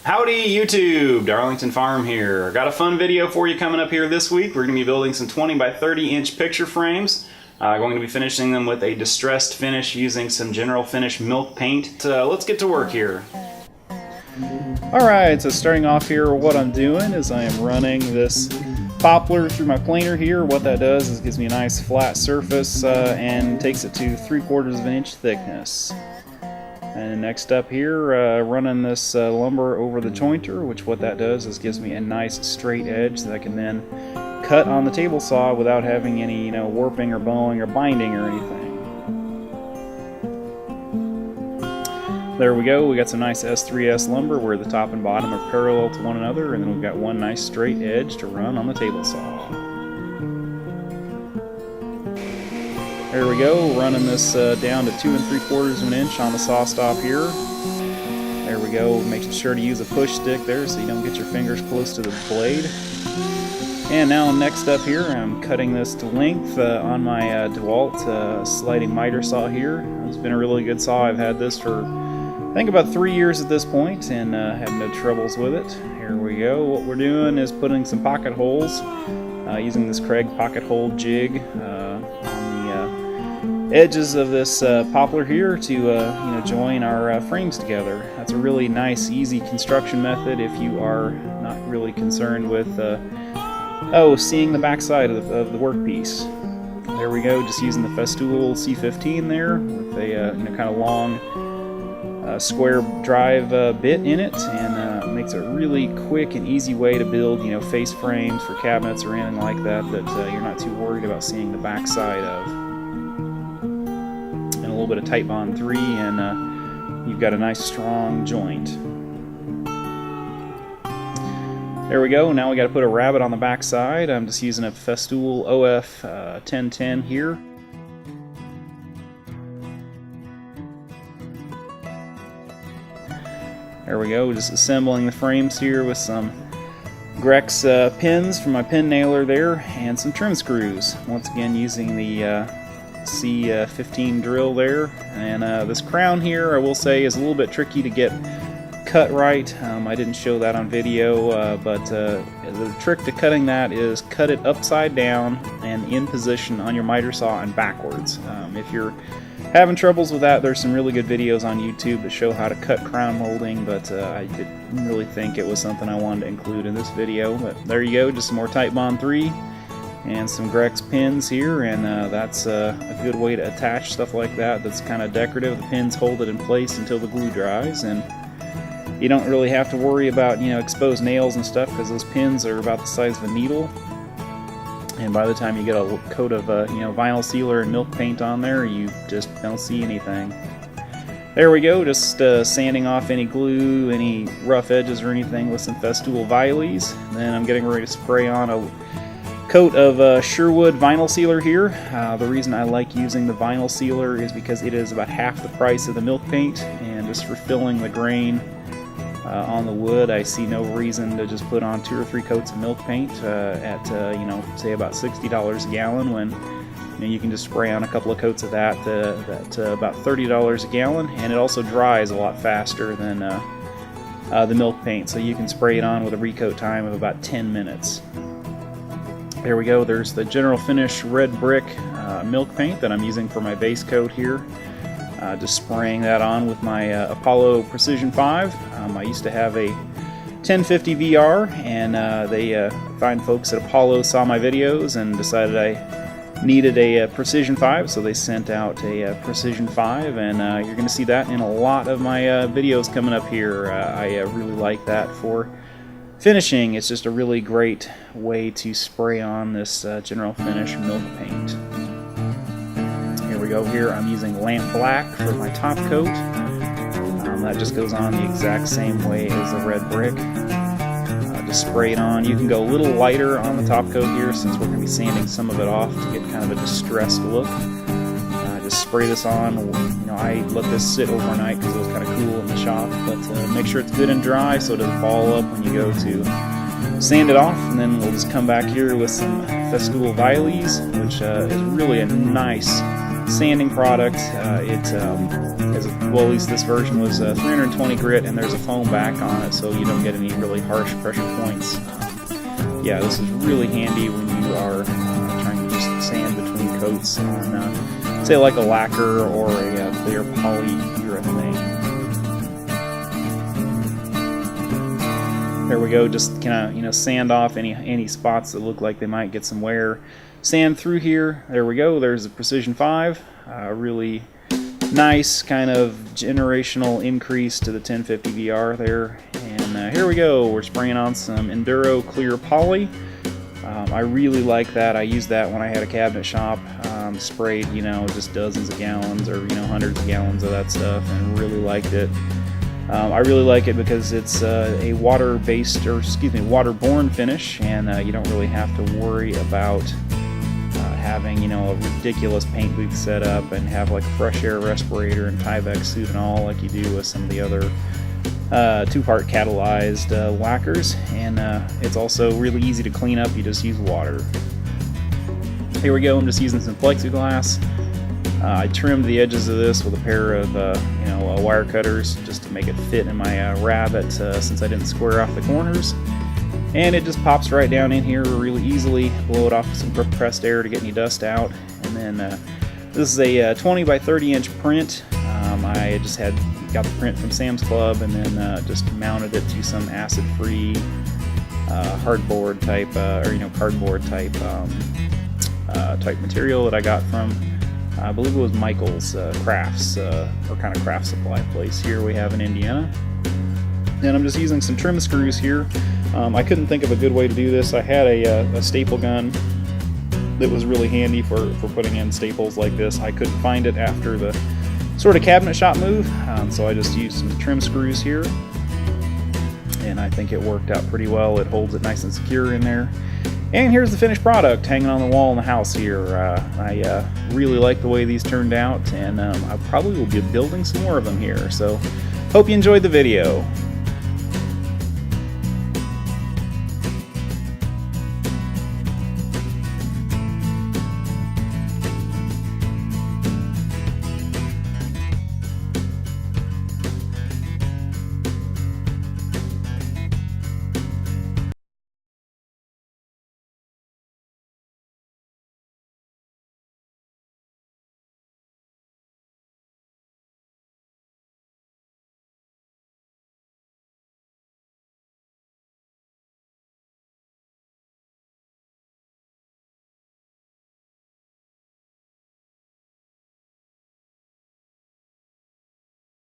Howdy YouTube, Darlington Farm here. Got a fun video for you coming up here this week. We're going to be building some 20 by 30 inch picture frames. Going to be finishing them with a distressed finish using some general finish milk paint. Let's get to work here. Alright, so starting off here, what I'm doing is I am running this poplar through my planer here. What that does is gives me a nice flat surface and takes it to 3/4 of an inch thickness. And next up here, running this lumber over the jointer, which what that does is gives me a nice straight edge that I can then cut on the table saw without having any, warping or bowing or binding or anything. There we go, we got some nice S3S lumber where the top and bottom are parallel to one another, and then we've got one nice straight edge to run on the table saw. There we go, running this down to 2 3/4 of an inch on the saw stop here. There we go, making sure to use a push stick there so you don't get your fingers close to the blade. And now next up here, I'm cutting this to length on my DeWalt sliding miter saw here. It's been a really good saw. I've had this for I think about 3 years at this point and have no troubles with it. Here we go. What we're doing is putting some pocket holes using this Craig pocket hole jig edges of this poplar here to join our frames together. That's a really nice, easy construction method if you are not really concerned with seeing the backside of the workpiece. There we go, just using the festool C15 there with a kind of long square drive bit in it, and makes a really quick and easy way to build face frames for cabinets or anything like that you're not too worried about seeing the backside of. A little bit of Titebond 3 and you've got a nice strong joint. There we go, now we got to put a rabbet on the back side. I'm just using a festool OF 1010 here. There we go, just assembling the frames here with some grex pins from my pin nailer there and some trim screws. Once again using the C15 drill there, and this crown here I will say is a little bit tricky to get cut right. I didn't show that on video, but the trick to cutting that is cut it upside down and in position on your miter saw and backwards. If you're having troubles with that, there's some really good videos on YouTube that show how to cut crown molding, but I didn't really think it was something I wanted to include in this video. But there you go, just some more Titebond 3 and some grex pins here, and that's a good way to attach stuff like that. That's kind of decorative. The pins hold it in place until the glue dries, and you don't really have to worry about exposed nails and stuff because those pins are about the size of a needle. And by the time you get a coat of vinyl sealer and milk paint on there, you just don't see anything. There we go, just sanding off any glue, any rough edges or anything with some festool vinyls. Then I'm getting ready to spray on a coat of Sherwood vinyl sealer here. The reason I like using the vinyl sealer is because it is about half the price of the milk paint, and just for filling the grain on the wood, I see no reason to just put on 2 or 3 coats of milk paint at say about $60 a gallon when you can just spray on a couple of coats of that at about $30 a gallon, and it also dries a lot faster than the milk paint, so you can spray it on with a recoat time of about 10 minutes. There we go, there's the General Finish red brick milk paint that I'm using for my base coat here. Just spraying that on with my Apollo Precision 5. I used to have a 1050 VR, and they fine folks at Apollo saw my videos and decided I needed a Precision 5, so they sent out a Precision 5, and you're going to see that in a lot of my videos coming up here. I really like that for finishing. It's just a really great way to spray on this General Finish milk paint. Here we go. Here I'm using lamp black for my top coat. That just goes on the exact same way as the red brick. Just spray it on. You can go a little lighter on the top coat here since we're going to be sanding some of it off to get kind of a distressed look. Just spray this on. I let this sit overnight because it was kind of cool in the shop, but make sure it's good and dry so it doesn't ball up when you go to sand it off. And then we'll just come back here with some festool vinyls, which is really a nice sanding product. Well, at least this version was 320 grit, and there's a foam back on it, so you don't get any really harsh pressure points. Yeah, this is really handy when you are trying to just sand between coats on, say, like a lacquer or a clear polyurethane. There we go. Just kind of sand off any spots that look like they might get some wear. Sand through here. There we go. There's a Precision 5. Really nice kind of generational increase to the 1050 VR there. And here we go. We're spraying on some Enduro clear poly. I really like that. I used that when I had a cabinet shop. Sprayed, just dozens of gallons or hundreds of gallons of that stuff, and really liked it. I really like it because it's a water-based, or waterborne finish, and you don't really have to worry about having a ridiculous paint booth set up and have like a fresh air respirator and Tyvek suit and all like you do with some of the other two-part catalyzed lacquers. And it's also really easy to clean up. You just use water. Here we go. I'm just using some plexiglass. I trimmed the edges of this with a pair of wire cutters just to make it fit in my rabbet, since I didn't square off the corners. And it just pops right down in here really easily. Blow it off with some compressed air to get any dust out. And then this is a 20 by 30 inch print. I just got the print from Sam's Club, and then just mounted it to some acid-free hardboard type, cardboard type material that I got from, I believe it was Michael's Crafts, or kind of craft supply place here we have in Indiana. And I'm just using some trim screws here. I couldn't think of a good way to do this. I had a staple gun that was really handy for putting in staples like this. I couldn't find it after the sort of cabinet shop move, so I just used some trim screws here, and I think it worked out pretty well. It holds it nice and secure in there. And here's the finished product hanging on the wall in the house here. I really like the way these turned out, and I probably will be building some more of them here. So hope you enjoyed the video.